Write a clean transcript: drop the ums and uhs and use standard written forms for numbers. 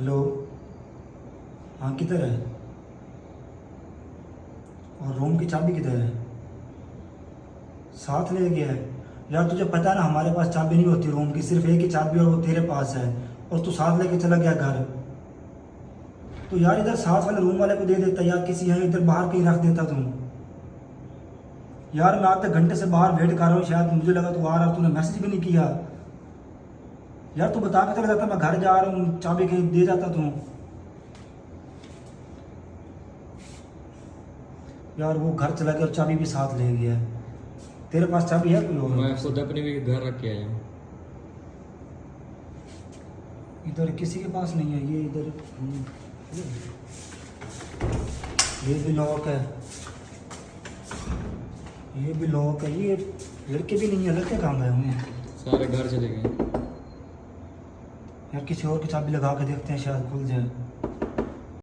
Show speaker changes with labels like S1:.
S1: Hello. हाँ किधर है? और रूम की चाबी किधर है? साथ ले गया है? यार तुझे पता है ना हमारे पास चाबी नहीं होती रूम की, सिर्फ एक ही चाबी और वो तेरे पास है, और तू साथ लेके चला गया घर। तो यार इधर साथ वाले रूम वाले को दे देता यार, किसी यहाँ इधर बाहर कहीं रख देता तुम। यार मैं आधे घंटे से बाहर वेट कर रहा हूँ, शायद मुझे लगा तू आ रहा, तूने मैसेज भी नहीं किया। यार तू बता के चला जाता, मैं घर जा रहा हूँ, चाबी कहीं दे जाता तू। यार वो घर चला गया और चाबी भी साथ ले गया। तेरे पास चाबी है कोई और?
S2: मैं खुद अपने भी घर रख के आया हूँ।
S1: इधर किसी के पास नहीं है, ये इधर ये भी लॉक है, ये भी लॉक है, ये लड़के भी नहीं है, लड़के कहाँ गए हुए हैं?
S2: सारे घर चले गए।
S1: यार किसी और की चाबी लगा के देखते हैं, शायद खुल जाए।